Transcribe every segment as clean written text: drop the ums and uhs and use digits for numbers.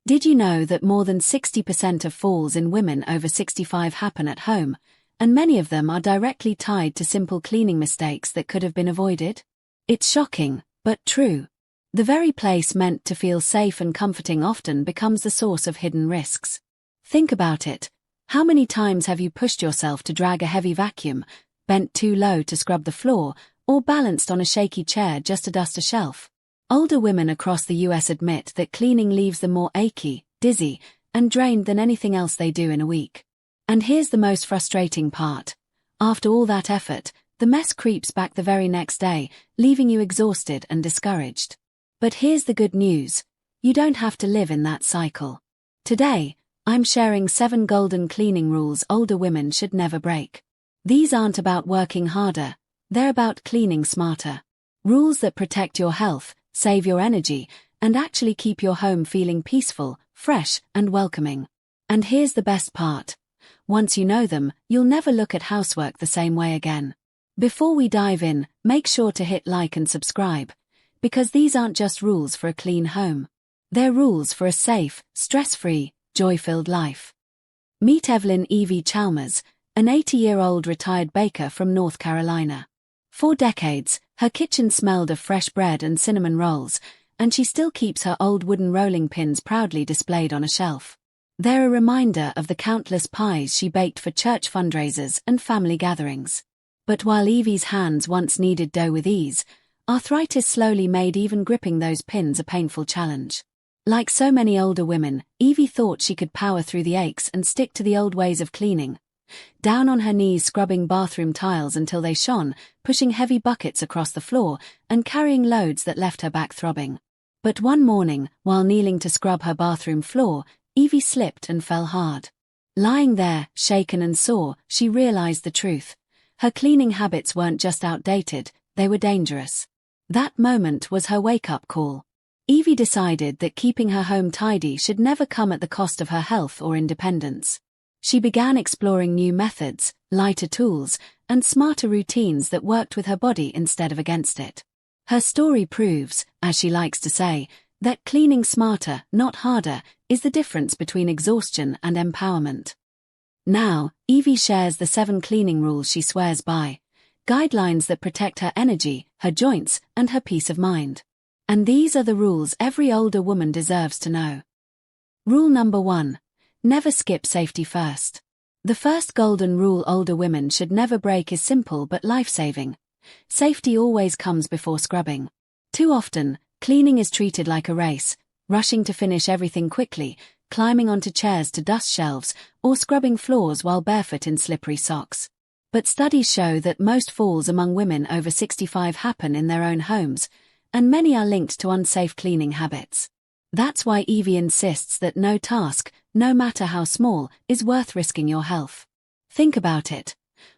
Did you know that more than 60% of falls in women over 65 happen at home, and many of them are directly tied to simple cleaning mistakes that could have been avoided? It's shocking, but true. The very place meant to feel safe and comforting often becomes the source of hidden risks. Think about it. How many times have you pushed yourself to drag a heavy vacuum, bent too low to scrub the floor, or balanced on a shaky chair just to dust a shelf? Older women across the US admit that cleaning leaves them more achy, dizzy, and drained than anything else they do in a week. And here's the most frustrating part. After all that effort, the mess creeps back the very next day, leaving you exhausted and discouraged. But here's the good news. You don't have to live in that cycle. Today, I'm sharing 7 golden cleaning rules older women should never break. These aren't about working harder, they're about cleaning smarter. Rules that protect your health, save your energy, and actually keep your home feeling peaceful, fresh, and welcoming. And here's the best part. Once you know them, you'll never look at housework the same way again. Before we dive in, make sure to hit like and subscribe, because these aren't just rules for a clean home. They're rules for a safe, stress-free, joy-filled life. Meet Eveline Evie Chalmers, an 80-year-old retired baker from North Carolina. For decades, her kitchen smelled of fresh bread and cinnamon rolls, and she still keeps her old wooden rolling pins proudly displayed on a shelf. They're a reminder of the countless pies she baked for church fundraisers and family gatherings. But while Evie's hands once kneaded dough with ease, arthritis slowly made even gripping those pins a painful challenge. Like so many older women, Evie thought she could power through the aches and stick to the old ways of cleaning. Down on her knees scrubbing bathroom tiles until they shone, pushing heavy buckets across the floor, and carrying loads that left her back throbbing. But one morning, while kneeling to scrub her bathroom floor, Evie slipped and fell hard. Lying there, shaken and sore, she realized the truth. Her cleaning habits weren't just outdated, they were dangerous. That moment was her wake-up call. Evie decided that keeping her home tidy should never come at the cost of her health or independence. She began exploring new methods, lighter tools, and smarter routines that worked with her body instead of against it. Her story proves, as she likes to say, that cleaning smarter, not harder, is the difference between exhaustion and empowerment. Now, Evie shares the 7 cleaning rules she swears by, guidelines that protect her energy, her joints, and her peace of mind. And these are the rules every older woman deserves to know. Rule number 1. Never skip safety first. The first golden rule older women should never break is simple but life-saving. Safety always comes before scrubbing. Too often, cleaning is treated like a race, rushing to finish everything quickly, climbing onto chairs to dust shelves, or scrubbing floors while barefoot in slippery socks. But studies show that most falls among women over 65 happen in their own homes, and many are linked to unsafe cleaning habits. That's why Evie insists that no task, no matter how small, is worth risking your health. Think about it.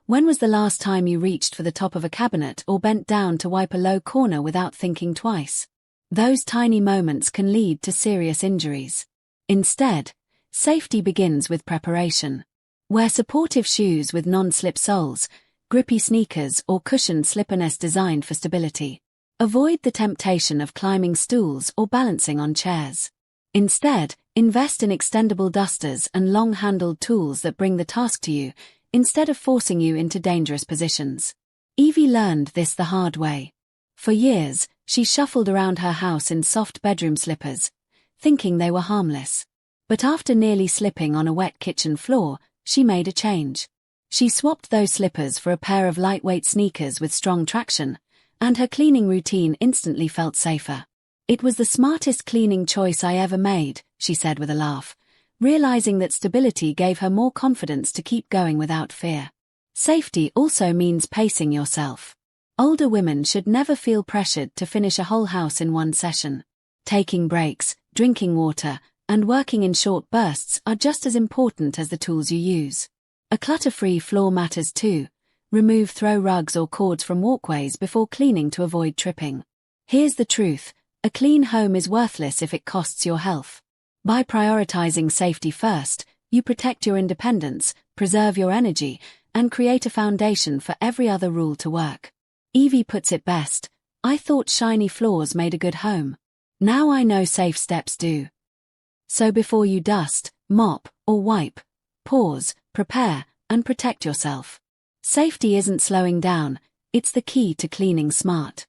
When was the last time you reached for the top of a cabinet or bent down to wipe a low corner without thinking twice? Those tiny moments can lead to serious injuries. Instead, safety begins with preparation. Wear supportive shoes with non-slip soles, grippy sneakers or cushioned slipperness designed for stability. Avoid the temptation of climbing stools or balancing on chairs. Instead, invest in extendable dusters and long-handled tools that bring the task to you, instead of forcing you into dangerous positions. Evie learned this the hard way. For years, she shuffled around her house in soft bedroom slippers, thinking they were harmless. But after nearly slipping on a wet kitchen floor, she made a change. She swapped those slippers for a pair of lightweight sneakers with strong traction, and her cleaning routine instantly felt safer. It was the smartest cleaning choice I ever made, she said with a laugh, realizing that stability gave her more confidence to keep going without fear. Safety also means pacing yourself. Older women should never feel pressured to finish a whole house in one session. Taking breaks, drinking water, and working in short bursts are just as important as the tools you use. A clutter-free floor matters too. Remove throw rugs or cords from walkways before cleaning to avoid tripping. Here's the truth. A clean home is worthless if it costs your health. By prioritizing safety first, you protect your independence, preserve your energy, and create a foundation for every other rule to work. Evie puts it best, "I thought shiny floors made a good home. Now I know safe steps do." So before you dust, mop, or wipe, pause, prepare, and protect yourself. Safety isn't slowing down, it's the key to cleaning smart.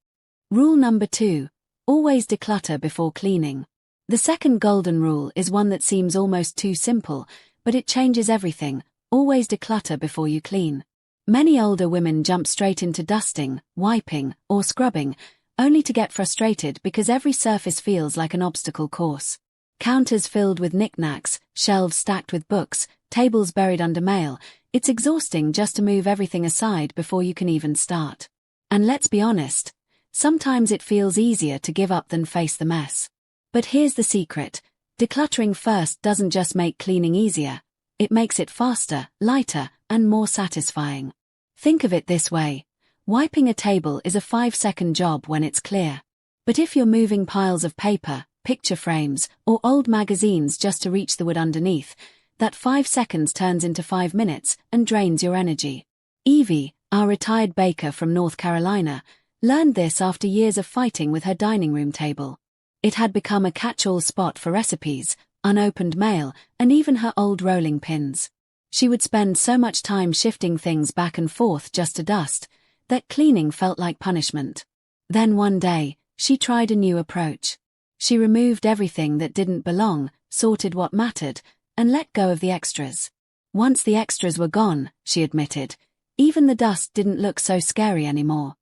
Rule number 2. Always declutter before cleaning. The second golden rule is one that seems almost too simple, but it changes everything. Always declutter before you clean. Many older women jump straight into dusting, wiping, or scrubbing, only to get frustrated because every surface feels like an obstacle course. Counters filled with knickknacks, shelves stacked with books, tables buried under mail. It's exhausting just to move everything aside before you can even start. And let's be honest, sometimes it feels easier to give up than face the mess. But here's the secret. Decluttering first doesn't just make cleaning easier, it makes it faster, lighter, and more satisfying. Think of it this way. Wiping a table is a 5-second job when it's clear. But if you're moving piles of paper, picture frames, or old magazines just to reach the wood underneath, that 5 seconds turns into 5 minutes and drains your energy. Evie, our retired baker from North Carolina, learned this after years of fighting with her dining room table. It had become a catch-all spot for recipes, unopened mail, and even her old rolling pins. She would spend so much time shifting things back and forth just to dust, that cleaning felt like punishment. Then one day, she tried a new approach. She removed everything that didn't belong, sorted what mattered, and let go of the extras. Once the extras were gone, she admitted, even the dust didn't look so scary anymore.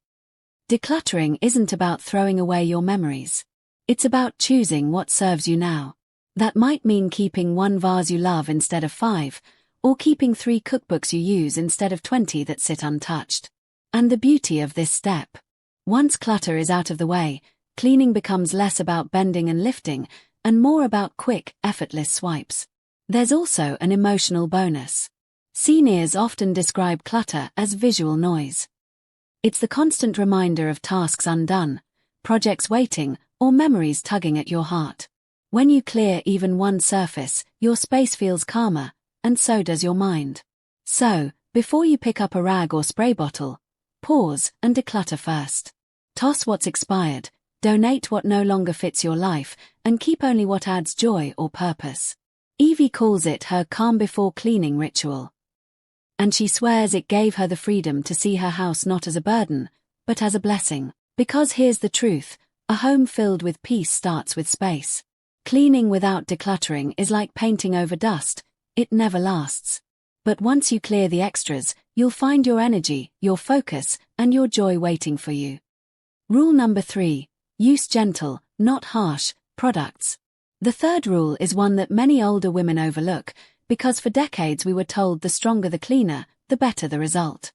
Decluttering isn't about throwing away your memories. It's about choosing what serves you now. That might mean keeping 1 vase you love instead of 5, or keeping 3 cookbooks you use instead of 20 that sit untouched. And the beauty of this step. Once clutter is out of the way, cleaning becomes less about bending and lifting, and more about quick, effortless swipes. There's also an emotional bonus. Seniors often describe clutter as visual noise. It's the constant reminder of tasks undone, projects waiting, or memories tugging at your heart. When you clear even one surface, your space feels calmer, and so does your mind. So, before you pick up a rag or spray bottle, pause and declutter first. Toss what's expired, donate what no longer fits your life, and keep only what adds joy or purpose. Evie calls it her calm before cleaning ritual. And she swears it gave her the freedom to see her house not as a burden, but as a blessing. Because here's the truth, a home filled with peace starts with space. Cleaning without decluttering is like painting over dust, it never lasts. But once you clear the extras, you'll find your energy, your focus, and your joy waiting for you. Rule number 3. Use gentle, not harsh, products. The third rule is one that many older women overlook, because for decades we were told the stronger the cleaner, the better the result.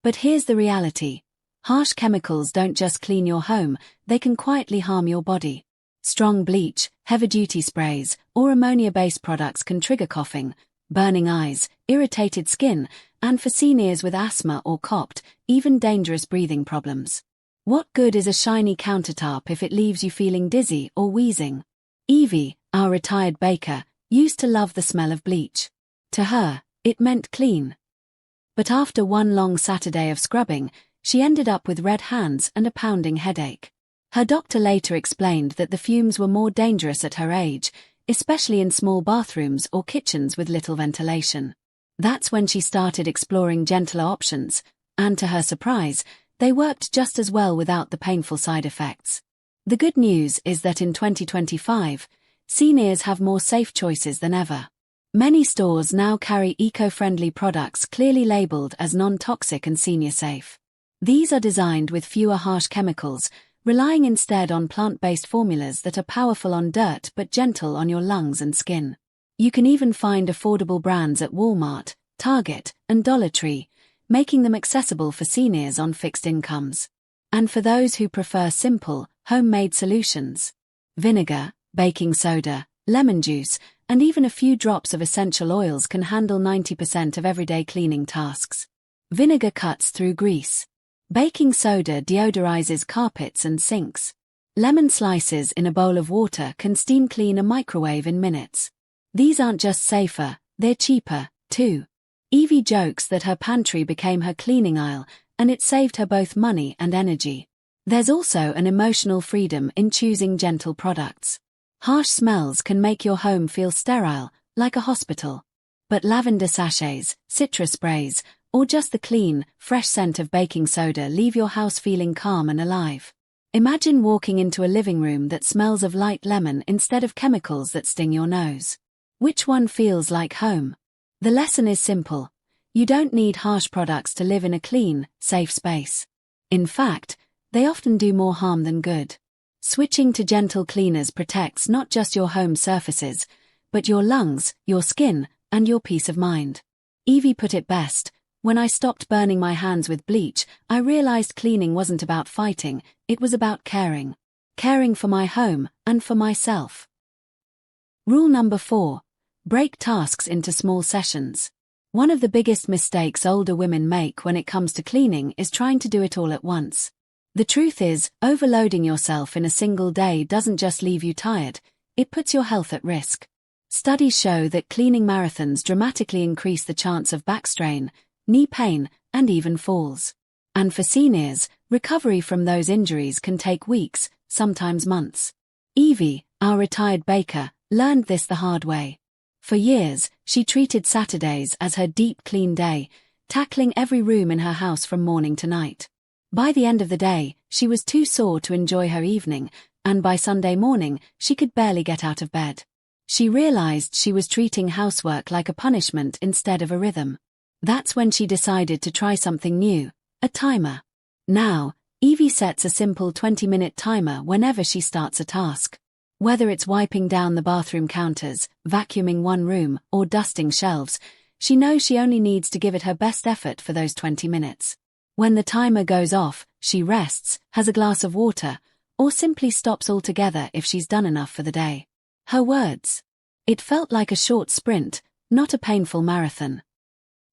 But here's the reality. Harsh chemicals don't just clean your home, they can quietly harm your body. Strong bleach, heavy-duty sprays, or ammonia-based products can trigger coughing, burning eyes, irritated skin, and for seniors with asthma or COPD, even dangerous breathing problems. What good is a shiny countertop if it leaves you feeling dizzy or wheezing? Evie, our retired baker, used to love the smell of bleach. To her, it meant clean. But after one long Saturday of scrubbing, she ended up with red hands and a pounding headache. Her doctor later explained that the fumes were more dangerous at her age, especially in small bathrooms or kitchens with little ventilation. That's when she started exploring gentler options, and to her surprise, they worked just as well without the painful side effects. The good news is that in 2025, seniors have more safe choices than ever. Many stores now carry eco-friendly products clearly labeled as non-toxic and senior safe. These are designed with fewer harsh chemicals, relying instead on plant-based formulas that are powerful on dirt but gentle on your lungs and skin. You can even find affordable brands at Walmart, Target, and Dollar Tree, making them accessible for seniors on fixed incomes. And for those who prefer simple, homemade solutions, vinegar, baking soda, lemon juice, and even a few drops of essential oils can handle 90% of everyday cleaning tasks. Vinegar cuts through grease. Baking soda deodorizes carpets and sinks. Lemon slices in a bowl of water can steam clean a microwave in minutes. These aren't just safer, they're cheaper, too. Evie jokes that her pantry became her cleaning aisle, and it saved her both money and energy. There's also an emotional freedom in choosing gentle products. Harsh smells can make your home feel sterile, like a hospital. But lavender sachets, citrus sprays, or just the clean, fresh scent of baking soda leave your house feeling calm and alive. Imagine walking into a living room that smells of light lemon instead of chemicals that sting your nose. Which one feels like home? The lesson is simple. You don't need harsh products to live in a clean, safe space. In fact, they often do more harm than good. Switching to gentle cleaners protects not just your home surfaces, but your lungs, your skin, and your peace of mind. Evie put it best: when I stopped burning my hands with bleach, I realized cleaning wasn't about fighting, it was about caring. Caring for my home, and for myself. Rule number 4. Break tasks into small sessions. One of the biggest mistakes older women make when it comes to cleaning is trying to do it all at once. The truth is, overloading yourself in a single day doesn't just leave you tired, it puts your health at risk. Studies show that cleaning marathons dramatically increase the chance of back strain, knee pain, and even falls. And for seniors, recovery from those injuries can take weeks, sometimes months. Evie, our retired baker, learned this the hard way. For years, she treated Saturdays as her deep clean day, tackling every room in her house from morning to night. By the end of the day, she was too sore to enjoy her evening, and by Sunday morning, she could barely get out of bed. She realized she was treating housework like a punishment instead of a rhythm. That's when she decided to try something new, a timer. Now, Evie sets a simple 20-minute timer whenever she starts a task. Whether it's wiping down the bathroom counters, vacuuming one room, or dusting shelves, she knows she only needs to give it her best effort for those 20 minutes. When the timer goes off, she rests, has a glass of water, or simply stops altogether if she's done enough for the day. Her words: "It felt like a short sprint, not a painful marathon."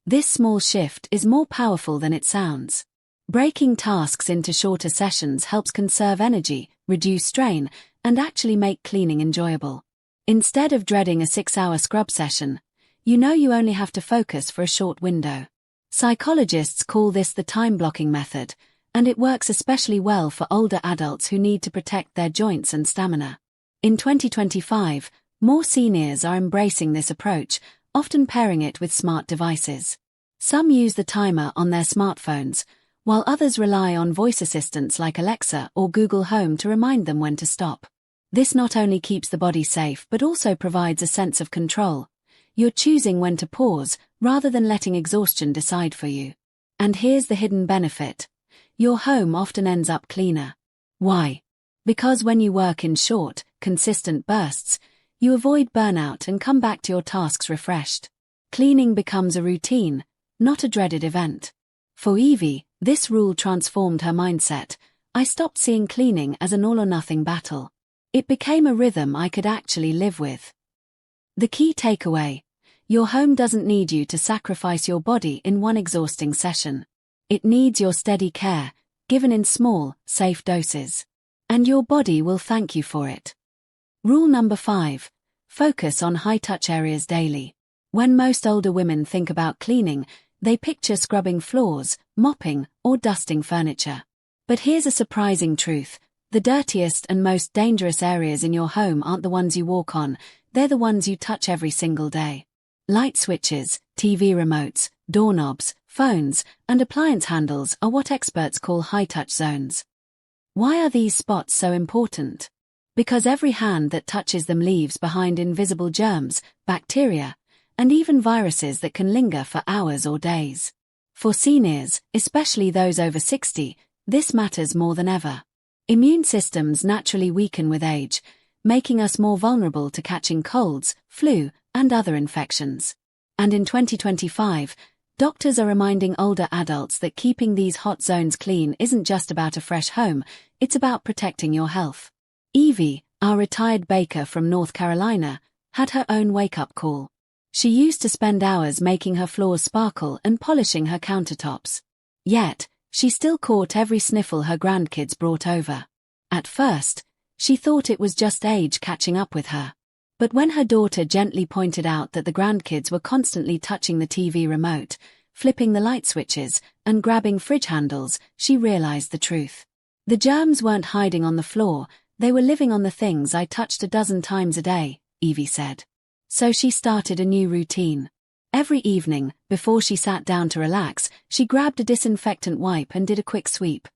This small shift is more powerful than it sounds. Breaking tasks into shorter sessions helps conserve energy, reduce strain, and actually make cleaning enjoyable. Instead of dreading a 6-hour scrub session, you know you only have to focus for a short window. Psychologists call this the time-blocking method, and it works especially well for older adults who need to protect their joints and stamina. In 2025, more seniors are embracing this approach, often pairing it with smart devices. Some use the timer on their smartphones, while others rely on voice assistants like Alexa or Google Home to remind them when to stop. This not only keeps the body safe but also provides a sense of control. You're choosing when to pause, rather than letting exhaustion decide for you. And here's the hidden benefit: your home often ends up cleaner. Why? Because when you work in short, consistent bursts, you avoid burnout and come back to your tasks refreshed. Cleaning becomes a routine, not a dreaded event. For Evie, this rule transformed her mindset. I stopped seeing cleaning as an all-or-nothing battle. It became a rhythm I could actually live with. The key takeaway: your home doesn't need you to sacrifice your body in one exhausting session. It needs your steady care, given in small, safe doses. And your body will thank you for it. Rule number 5. Focus on high-touch areas daily. When most older women think about cleaning, they picture scrubbing floors, mopping, or dusting furniture. But here's a surprising truth: the dirtiest and most dangerous areas in your home aren't the ones you walk on, they're the ones you touch every single day. Light switches, TV remotes, doorknobs, phones, and appliance handles are what experts call high-touch zones. Why are these spots so important? Because every hand that touches them leaves behind invisible germs, bacteria, and even viruses that can linger for hours or days. For seniors, especially those over 60, this matters more than ever. Immune systems naturally weaken with age, making us more vulnerable to catching colds, flu, and other infections. And in 2025, doctors are reminding older adults that keeping these hot zones clean isn't just about a fresh home, it's about protecting your health. Evie, our retired baker from North Carolina, had her own wake-up call. She used to spend hours making her floors sparkle and polishing her countertops. Yet, she still caught every sniffle her grandkids brought over. At first, she thought it was just age catching up with her. But when her daughter gently pointed out that the grandkids were constantly touching the TV remote, flipping the light switches, and grabbing fridge handles, she realized the truth. The germs weren't hiding on the floor, They were living on the things I touched a dozen times a day, Evie said. So she started a new routine. Every evening, before she sat down to relax, she grabbed a disinfectant wipe and did a quick sweep.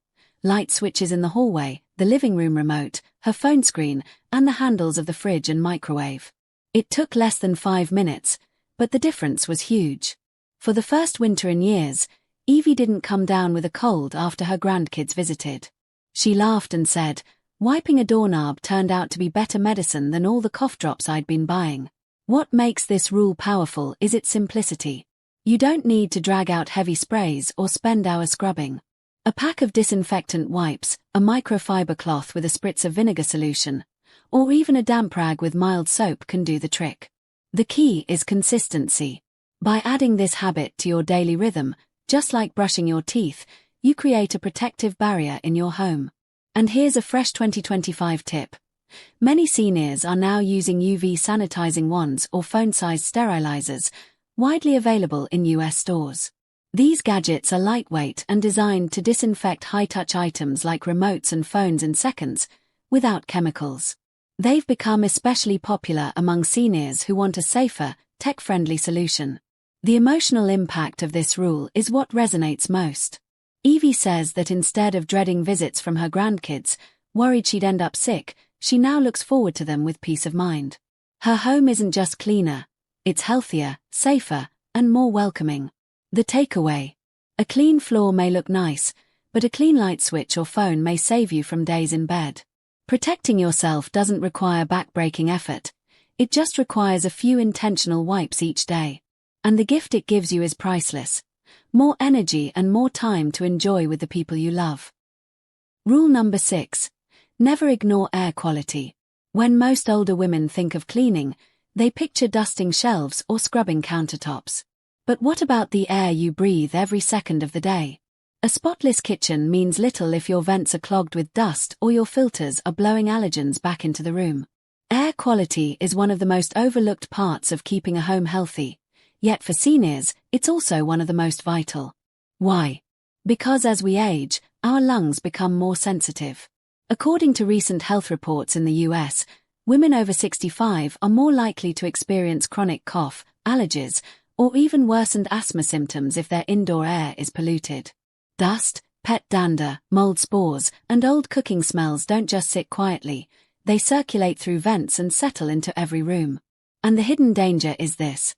Light switches in the hallway, the living room remote, her phone screen, and the handles of the fridge and microwave. It took less than 5 minutes, but the difference was huge. For the first winter in years, Evie didn't come down with a cold after her grandkids visited. She laughed and said, "Wiping a doorknob turned out to be better medicine than all the cough drops I'd been buying." What makes this rule powerful is its simplicity. You don't need to drag out heavy sprays or spend hours scrubbing. A pack of disinfectant wipes, a microfiber cloth with a spritz of vinegar solution, or even a damp rag with mild soap can do the trick. The key is consistency. By adding this habit to your daily rhythm, just like brushing your teeth, you create a protective barrier in your home. And here's a fresh 2025 tip. Many seniors are now using UV sanitizing wands or phone-sized sterilizers, widely available in US stores. These gadgets are lightweight and designed to disinfect high-touch items like remotes and phones in seconds, without chemicals. They've become especially popular among seniors who want a safer, tech-friendly solution. The emotional impact of this rule is what resonates most. Evie says that instead of dreading visits from her grandkids, worried she'd end up sick, she now looks forward to them with peace of mind. Her home isn't just cleaner, it's healthier, safer, and more welcoming. The takeaway: a clean floor may look nice, but a clean light switch or phone may save you from days in bed. Protecting yourself doesn't require back-breaking effort, it just requires a few intentional wipes each day. And the gift it gives you is priceless: more energy and more time to enjoy with the people you love. Rule number 6. Never ignore air quality. When most older women think of cleaning, they picture dusting shelves or scrubbing countertops. But what about the air you breathe every second of the day? A spotless kitchen means little if your vents are clogged with dust or your filters are blowing allergens back into the room. Air quality is one of the most overlooked parts of keeping a home healthy, yet for seniors, it's also one of the most vital. Why? Because as we age, our lungs become more sensitive. According to recent health reports in the US, women over 65 are more likely to experience chronic cough, allergies, or even worsened asthma symptoms if their indoor air is polluted. Dust, pet dander, mold spores, and old cooking smells don't just sit quietly, they circulate through vents and settle into every room. And the hidden danger is this: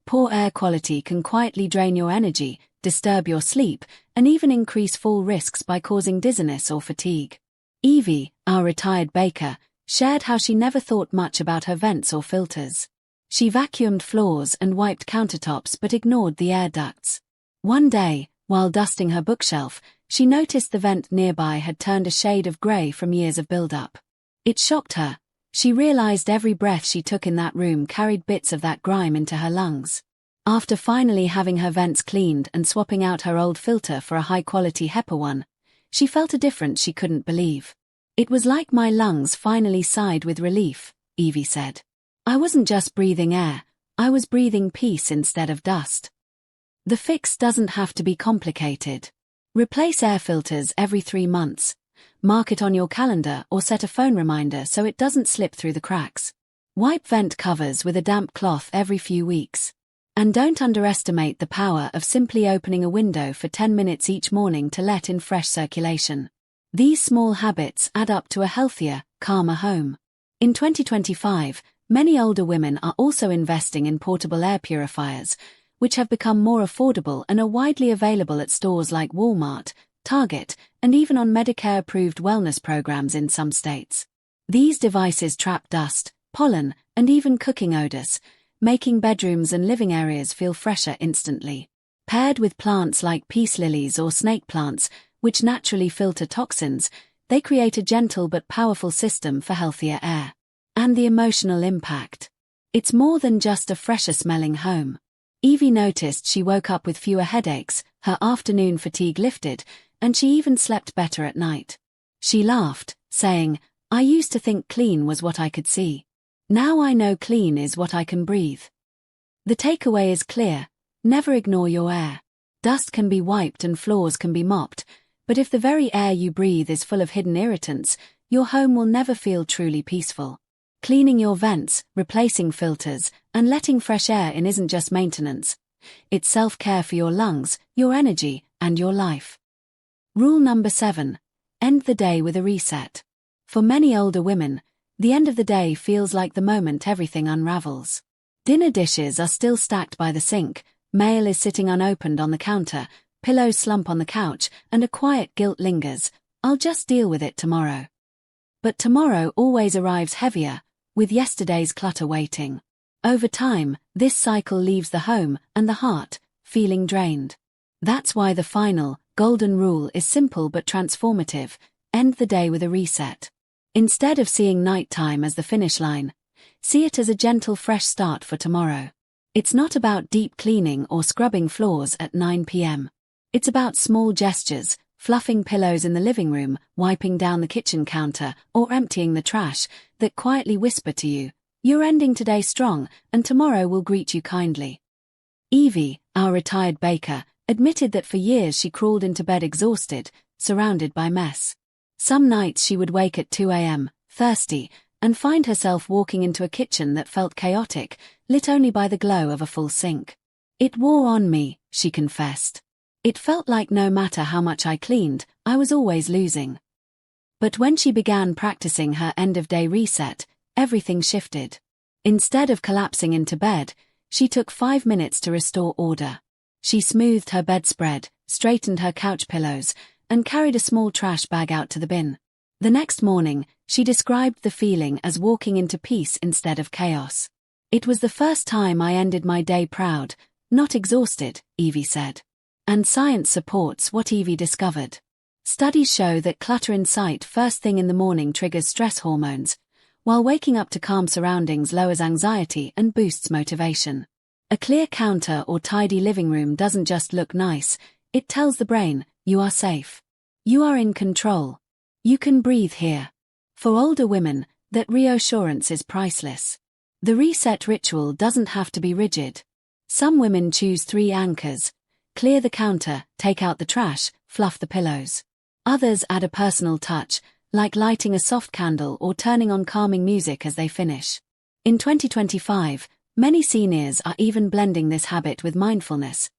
poor air quality can quietly drain your energy, disturb your sleep, and even increase fall risks by causing dizziness or fatigue. Evie, our retired baker, shared how she never thought much about her vents or filters. She vacuumed floors and wiped countertops but ignored the air ducts. One day, while dusting her bookshelf, she noticed the vent nearby had turned a shade of grey from years of build-up. It shocked her. She realized every breath she took in that room carried bits of that grime into her lungs. After finally having her vents cleaned and swapping out her old filter for a high-quality HEPA one, she felt a difference she couldn't believe. "It was like my lungs finally sighed with relief," Evie said. "I wasn't just breathing air, I was breathing peace instead of dust." The fix doesn't have to be complicated. Replace air filters every 3 months. Mark it on your calendar or set a phone reminder so it doesn't slip through the cracks. Wipe vent covers with a damp cloth every few weeks. And don't underestimate the power of simply opening a window for 10 minutes each morning to let in fresh circulation. These small habits add up to a healthier, calmer home. In 2025, many older women are also investing in portable air purifiers, which have become more affordable and are widely available at stores like Walmart, Target, and even on Medicare-approved wellness programs in some states. These devices trap dust, pollen, and even cooking odors, making bedrooms and living areas feel fresher instantly. Paired with plants like peace lilies or snake plants, which naturally filter toxins, they create a gentle but powerful system for healthier air. And the emotional impact. It's more than just a fresher-smelling home. Evie noticed she woke up with fewer headaches, her afternoon fatigue lifted, and she even slept better at night. She laughed, saying, "I used to think clean was what I could see. Now I know clean is what I can breathe." The takeaway is clear: never ignore your air. Dust can be wiped and floors can be mopped, but if the very air you breathe is full of hidden irritants, your home will never feel truly peaceful. Cleaning your vents, replacing filters, and letting fresh air in isn't just maintenance. It's self-care for your lungs, your energy, and your life. Rule number 7. End the day with a reset. For many older women, the end of the day feels like the moment everything unravels. Dinner dishes are still stacked by the sink, mail is sitting unopened on the counter, pillows slump on the couch, and a quiet guilt lingers. I'll just deal with it tomorrow. But tomorrow always arrives heavier, with yesterday's clutter waiting. Over time, this cycle leaves the home and the heart feeling drained. That's why the final, golden rule is simple but transformative: end the day with a reset. Instead of seeing nighttime as the finish line, see it as a gentle fresh start for tomorrow. It's not about deep cleaning or scrubbing floors at 9 p.m. It's about small gestures, fluffing pillows in the living room, wiping down the kitchen counter, or emptying the trash, that quietly whisper to you, you're ending today strong, and tomorrow will greet you kindly. Evie, our retired baker, admitted that for years she crawled into bed exhausted, surrounded by mess. Some nights she would wake at 2 a.m., thirsty, and find herself walking into a kitchen that felt chaotic, lit only by the glow of a full sink. It wore on me, she confessed. It felt like no matter how much I cleaned, I was always losing. But when she began practicing her end-of-day reset, everything shifted. Instead of collapsing into bed, she took 5 minutes to restore order. She smoothed her bedspread, straightened her couch pillows, and carried a small trash bag out to the bin. The next morning, she described the feeling as walking into peace instead of chaos. It was the first time I ended my day proud, not exhausted, Evie said. And science supports what Evie discovered. Studies show that clutter in sight first thing in the morning triggers stress hormones, while waking up to calm surroundings lowers anxiety and boosts motivation. A clear counter or tidy living room doesn't just look nice, it tells the brain, you are safe. You are in control. You can breathe here. For older women, that reassurance is priceless. The reset ritual doesn't have to be rigid. Some women choose 3 anchors: clear the counter, take out the trash, fluff the pillows. Others add a personal touch, like lighting a soft candle or turning on calming music as they finish. In 2025, many seniors are even blending this habit with mindfulness,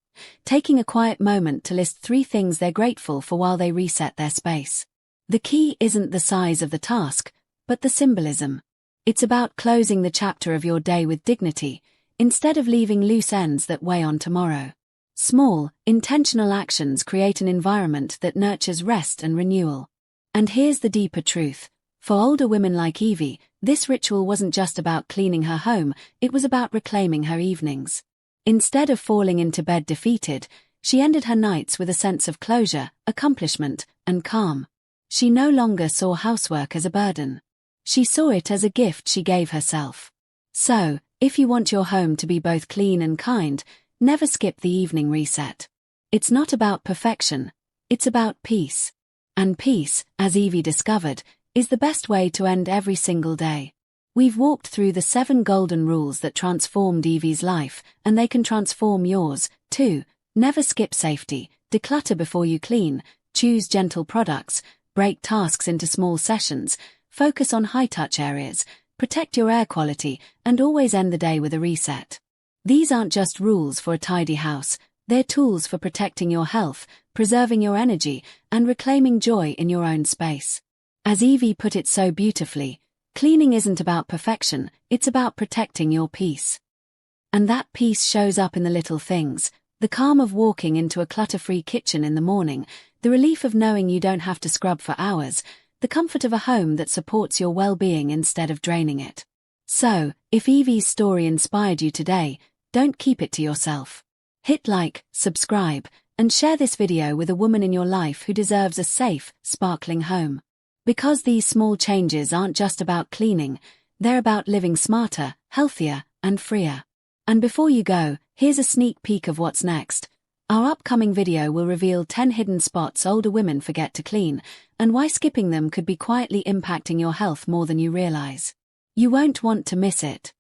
taking a quiet moment to list 3 things they're grateful for while they reset their space. The key isn't the size of the task, but the symbolism. It's about closing the chapter of your day with dignity, instead of leaving loose ends that weigh on tomorrow. Small, intentional actions create an environment that nurtures rest and renewal. And here's the deeper truth. For older women like Evie, this ritual wasn't just about cleaning her home, it was about reclaiming her evenings. Instead of falling into bed defeated, she ended her nights with a sense of closure, accomplishment, and calm. She no longer saw housework as a burden. She saw it as a gift she gave herself. So, if you want your home to be both clean and kind, never skip the evening reset. It's not about perfection, it's about peace. And peace, as Evie discovered, is the best way to end every single day. We've walked through the 7 golden rules that transformed Evie's life, and they can transform yours, too. Never skip safety, declutter before you clean, choose gentle products, break tasks into small sessions, focus on high-touch areas, protect your air quality, and always end the day with a reset. These aren't just rules for a tidy house, they're tools for protecting your health, preserving your energy, and reclaiming joy in your own space. As Evie put it so beautifully, cleaning isn't about perfection, it's about protecting your peace. And that peace shows up in the little things: the calm of walking into a clutter-free kitchen in the morning, the relief of knowing you don't have to scrub for hours, the comfort of a home that supports your well-being instead of draining it. So, if Evie's story inspired you today, don't keep it to yourself. Hit like, subscribe, and share this video with a woman in your life who deserves a safe, sparkling home. Because these small changes aren't just about cleaning, they're about living smarter, healthier, and freer. And before you go, here's a sneak peek of what's next. Our upcoming video will reveal 10 hidden spots older women forget to clean, and why skipping them could be quietly impacting your health more than you realize. You won't want to miss it.